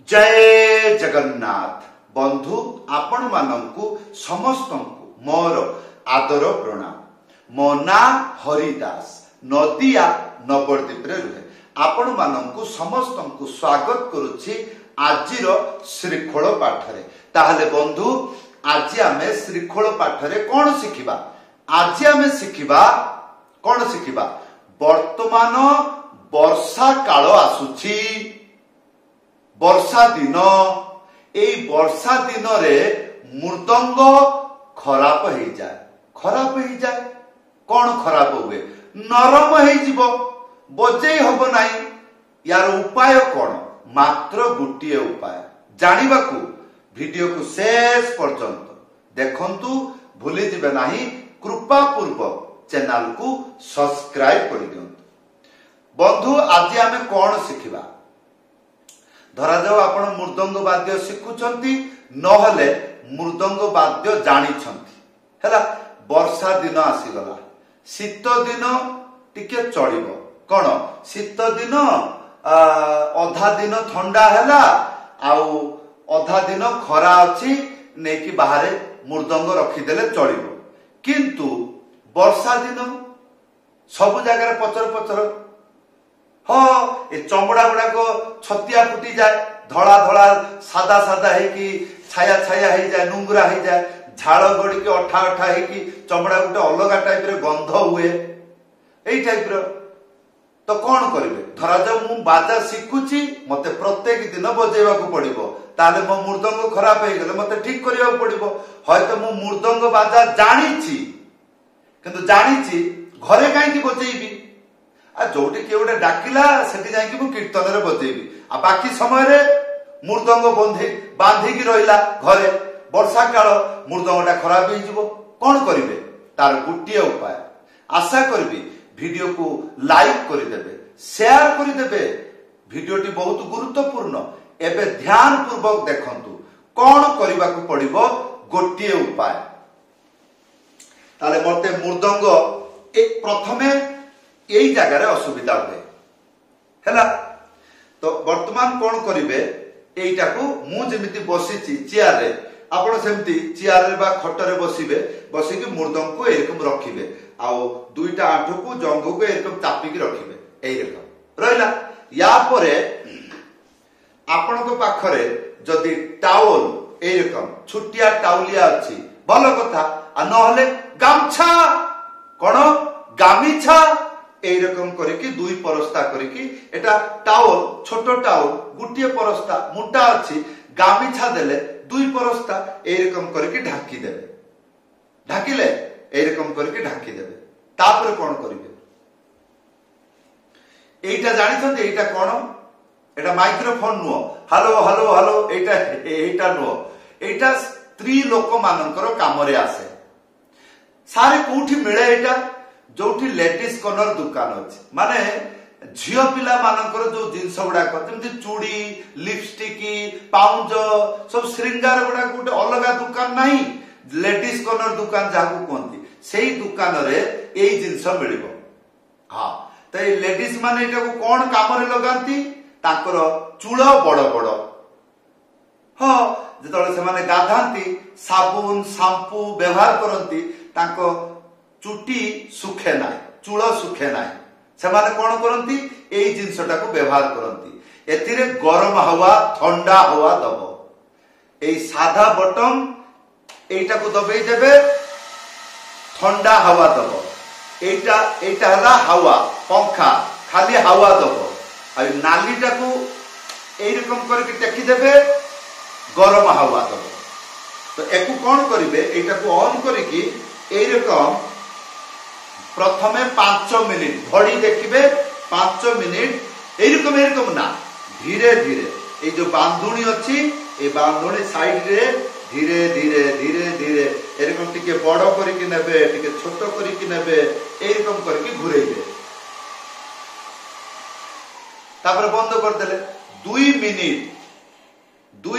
जय जगन्नाथ बंधु आपण मानंकु समस्त मोर आदर प्रणाम। मो ना हरिदास नदिया नवद्वीप रे रुहे आपण मानंकु समस्त स्वागत करुछि आजिर श्रीखोल पाठरे। ताहले बंधु आज आमे श्रीखोल पाठरे कौन शिखिबा? आज आमे शिखिबा कौन शिखिबा? वर्तमान वर्षा काल आसुछि, वर्षा दिन। एई वर्षा दिन रे मृदंग खराब हो जाए। खराब हो जाए कौन खराब हुए? नरम हो जिवो, बजे हबो नाही। यार उपाय कौन? मात्र गोटे उपाय जानिबाकू वीडियो को शेष पर्यंत देखंतु, भूली जिबे नाही। कृपा पूर्वक चैनल को सब्सक्राइब कर दियंतु। बंधु आज आमे कौन शिखिबा? धरा जाओ आपण मृदंग वाद्य शिखुचंती, नहले मृदंग वाद्य जानिछंती हैला। वर्षा दिन आसीगला, शीत दिन टिके चलिबो। कौन शीत दिन अधा दिन ठंडा हैला, आउ अधा दिन खरा अछि, नेकी बाहरे मृदंग रखिदेले चलिबो। किंतु वर्षा दिन सब जगह पचर पचर, हाँ ए चमड़ा गुड़ाक छतिया फुटी जाए, धड़ा धड़ा सादा सादा है कि छाया छाया हो जाए, नुंगरा हो जाए, झाड़ गड़ी के अठा अठा है कि चमड़ा गोटे अलग टाइप रे गंध हुए, एई टाइप रो। तो कौन करिवे? धरा जाऊ मु बाजा शिखुची, मते प्रत्येक दिन बजेवा को पड़िबो, ताले मो मृदंग खराब हो गले मते ठीक करिया को पड़िबो। हयतो मु मृदंग बाजा जानिछि, किंतु जानिछि घरे काहे बजेइबी? आ जोटी के गोटे डाकिला सेठी जाई मु कीर्तन रे बजेइबी। आ बाकी समय रे मृदंग बांधी की रहिला घरे, वर्षा काल मृदंगटा खराब हो जिवो। कौन करिवे? तार गोटे उपाय। आशा करबी वीडियो को लाइक कर देबे, शेयर कर देबे। वीडियोटी बहुत गुरुत्वपूर्ण। एबे ध्यान पूर्वक देखंतु कौन करबा को पड़िबो। गोटे उपाय। ताले मते मृदंग एक प्रथमे एई जगह रे असुविधा हुए हैला। तो वर्तमान कौन करिवे? एइटा को मु जेमिति बसिछि चेयर रे, आपण सेमति चेयर रे बा खट रे बसिबे। बसिके मृदंग को एरकम रखिबे, आउ दुईटा आंठू को जंघ को एरकम चापिकी रखिबे। एई रकम रहला। या परे आपण को पाखरे जदी टावल एरकम छुटिया टाउलिया अछि भलो कथा, आ नहले गामछा कोन गामिछा एई रकम करिकि दुई परस्ता करिकि, एटा टावल छोटो टावल गुटिए परस्ता मोटा अछि, गामिछा देले दुई परस्ता एई रकम करिकि ढाकी देबे। ढाकिले एई रकम करिकि ढाकी देबे। तापर कोन करिवे? एइटा जानिछन एइटा कोन? एटा माइक्रोफोन नुओ, हेलो हेलो हेलो एइटा नुओ। एइटा स्त्री लोक मानकर काम रे आसे। सारे कोठी मिले एइटा? जोठी लेडीज कॉर्नर दुकान अछि, माने झियो पिला मानकर जो जिंस गुडा जेमति चूड़ी, लिपस्टिक, पाउंज, सब श्रृंगार गुडा गोटे अलग दुकान नाही। लेडीज कॉर्नर दुकान जाकू कोंती, सेही दुकान रे एई जिंस मिलिबो। हां तो ए लेडीज माने एटा को कोन काम रे लगांती? ताकर चूळ बड़ बड़, हां जेतले से माने गाधांती साबुन शैम्पू व्यवहार करंती, ताको चुटी सुखे नाय, चूळ सुखे नाय। से माने कोन करंती? एई जिंसटा को व्यवहार करंती। एथिरे गरम हवा ठंडा हवा दबो। एई साधा बटन एइटा को दबेई देबे, ठंडा हवा दबो। एइटा हला हवा पंखा, खाली हवा दबो। आ नालीटा को एई रकम करके टेकी देबे, गरम हवा दबो। तो एकु कोन करिवे? एइटा को ऑन करिकि एई रकम प्रथमे 5 मिनिट घड़ी देखिबे। 5 मिनिट एरकम ना, धीरे धीरे ए जो बांधुणी अछि, ए बांधुणी साइड रे धीरे धीरे धीरे धीरे एरकम टिके बड़ करिकि नेबे, टिके छोट करिकि नेबे, एरकम करिकि घुरेइबे। तापर बंद कर देले। 2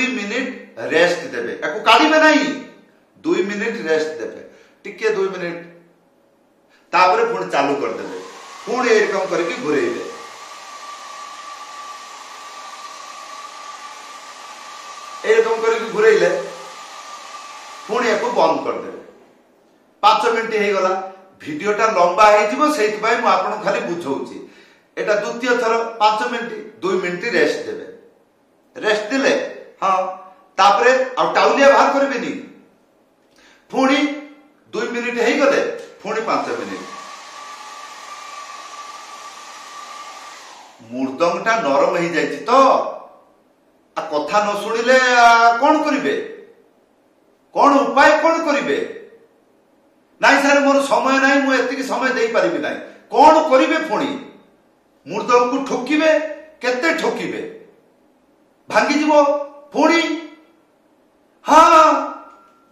मिनिट रेस्ट देबे। एको काढिबे नाही, 2 मिनिट रेस्ट देबे। टिके 2 मिनिट, तापर पुणी चालू कर देबे। पुणी एरकम करके घुरेइबे। एरकम करके घुरेइले पुणी याको बंद कर देबे 5 मिनिट हे गला भिडियोटा लंबा हे जिवो सेति पई मु आपन खाली बुझौची एटा द्वितीय थर 5 मिनिट 2 मिनिट रेस्ट देबे रेस्ट दिले हां तापरे आ टाउलिया बाहर करबेनी पुणी 2 मिनिट हे गले पुणी 5 मिनिट मृदंगटा नरम हे जायछि तो आ कथा न सुनिले कोन करिवे कोन उपाय कोन करिवे नाइ सर मोर समय नाइ मु एतिकी समय देई परिबि नाइ कोन करिवे पुणी मृदंग को ठोकिबे केते ठोकिबे भांगी जीवो पुणी हाँ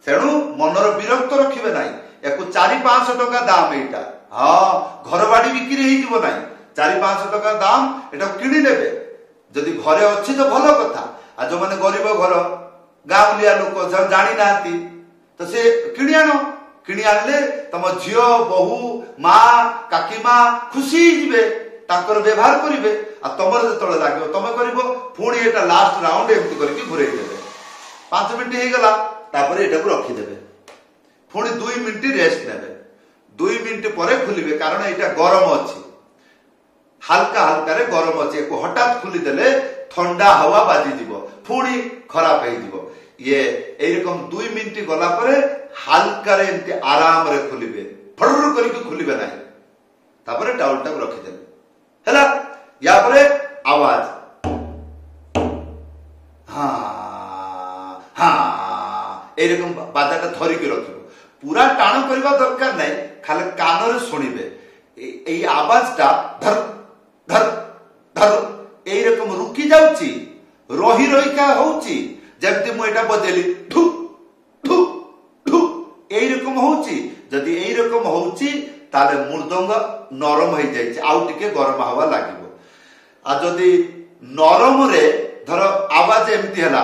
तेणु मनर विरक्त रखिबे नाइ याकु 4-500 टका दाम एटा हाँ घर बाड़ी बिक्री हे जीवो नाइ 4-500 टका दाम एटा किनी नेबे जदि घरे अछि तो भलो कथा आ जो माने गरीब घर गाउलिया लोक जानि नाती तो से किनी आनो किनी आनले तम झियो बहु मां काकी मां खुशी जिवे ताकर व्यवहार करिवे आ तमर जतले लागियो तमे करिवो पुणी एटा लास्ट राउंड एमति करके घुरेइ देबे 5 मिनिट हे गला तापर एटा को रखि देबे पुणी 2 मिनिट रेस्ट नेबे 2 मिनिट परे खुलिबे कारण एटा गरम अछि हल्का हल्का रे गरम अछि को हठात खुली देले ठंडा हवा बाजी जीवो पुणी खराब हे जीवो ये एरकम 2 मिनिट गला परे हल्का रे एमति आराम रे खुलिबे फड़र करके खुलिबे नाही तापर टाउल टा रखि देबे हैला या परे आवाज हाँ हाँ एरकम बाजाटा धरी के रखिबो पूरा टाण करबा दरकार नाही खाली कान रे सुनिबे एई आवाजटा धर धर धर एरकम रुकी जाउची रही रही का होउची जेमति मु एटा बजेली ठु ठु ठु एरकम होउची जदि एरकम होउची ताले मृदंग नरम हो जाइए आउ टिके गरम हवा लागिबो आ जदि नरम रे धर आवाज एमती हला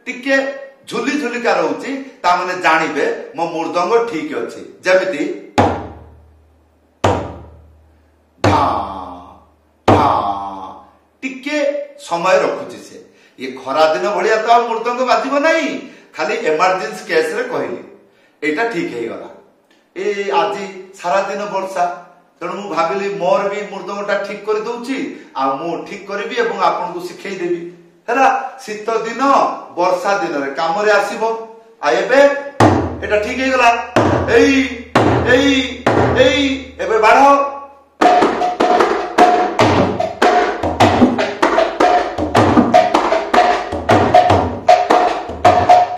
टिके झुली झुली का रहउची ता माने जानिबे मो मृदंग ठीक अछि जेमिति टिके समय रखुची से ये खरा दिन भलिया तो मृदंग बाजिबो नाही खाली इमरजेंसी केस रे कहली एटा ठीक हे गला ए आजी सारा दिन वर्षा तेणु मु भाबिली मोर भी मृदंगटा ठीक कर दउची आ मु ठीक करबी एवं आपन को सिखै देबी हैला शीत दिन वर्षा दिन रे काम रे आसीबो आ एबे एटा ठीक हे गला एई एई एई एबे बाढो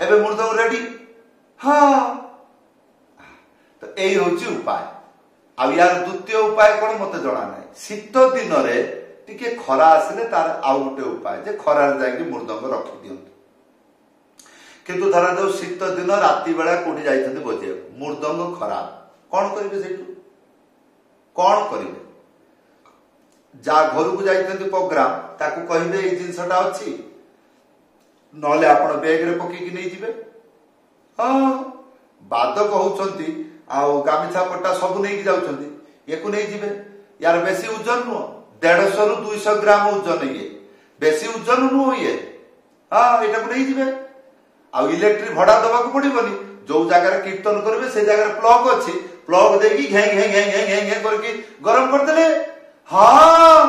एबे मृदंग रेडी हाँ तो यही होची उपाय आ यार द्वितीय उपाय कोन मते जणा नै शीत दिन रे टिके खरा आसले तार आउ गोटे उपाय जे खरा रे जाई मृदंग रखि दियंतु किंतु धरा दो शीत दिन राति बेला कोठी जाइछन्ते बजे मृदंग खरा कोन करिवे सेठु कोन करिवे जा घर को जाइछन्ते प्रोग्राम ताकू कहिबे ए जिंसटा अछि नले आपण बैग रे पकी कि नै जिवे हां बाद कहउछन्ती आ गामिछा पट्टा सब नहीं जाउछन्ती एको नहीं जिवे यार बेसी ओजन नो 150 रु 200 ग्राम ओजन ये बेसी ओजन नो ये हां एटा को नहीं जिवे आ इलेक्ट्रिक भड़ा दबा को पड़िबनी जो जगह रे कीर्तन करबे से जगह रे प्लग अछि प्लग देकी घें घें घें घें घें घें करके गरम कर देले हां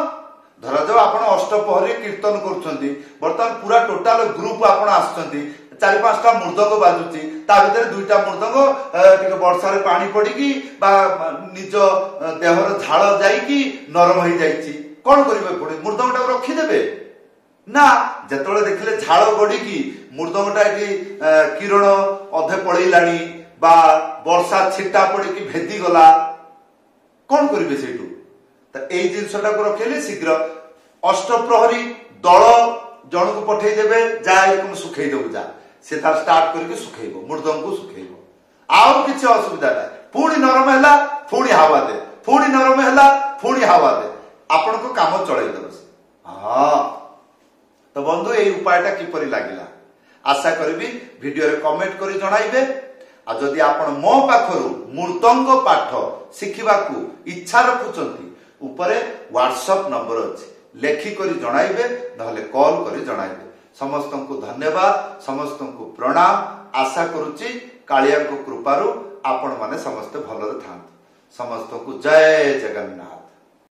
धरा जो आपण अष्टपहरी कीर्तन करछन्ती वर्तमान पूरा टोटल ग्रुप आपण आछन्ती 4-5टा मृदंग बाजुची ता भीतर 2टा मृदंग टिके वर्षा रे पानी पडिकी बा निज देहर झाळ जाईकी नरम होई जाईची कोन करिवे पडे मृदंगटा रखि देबे ना जतळे देखले झाळ गडीकी मृदंगटा एटी किरण अधे पळैलाणी बा वर्षा छिटा पडिकी भेदी गला कोन करिवे सेटू त एई जिंसटा को रखेले शीघ्र अष्टप्रहरी दळ जण को पठै देबे जा एकम सुखै देबु जा से तार स्टार्ट करके सुखैबो मृदंग को सुखैबो आउ किछ असुविधा नै पूरी नरम हैला पूरी हवा दे पूरी नरम हैला पूरी हवा दे आपण को काम चलै दबस हां तो बंधु एई उपायटा किपरि लागिला आशा करबी वीडियो रे कमेंट करी जणाइबे आ जदि आपण मो पाखरु मृदंग पाठ शिखिबा को इच्छा रखुचंती ऊपरे व्हाट्सएप नंबर अछि लेखिकरी जणाइबे नहले कॉल करी जणाइबे। समस्त को धन्यवाद, समस्त को प्रणाम। आशा करुच्ची कालिया को कृपारू आपण माने समस्त भलरे थांतु। समस्त को जय जगन्नाथ।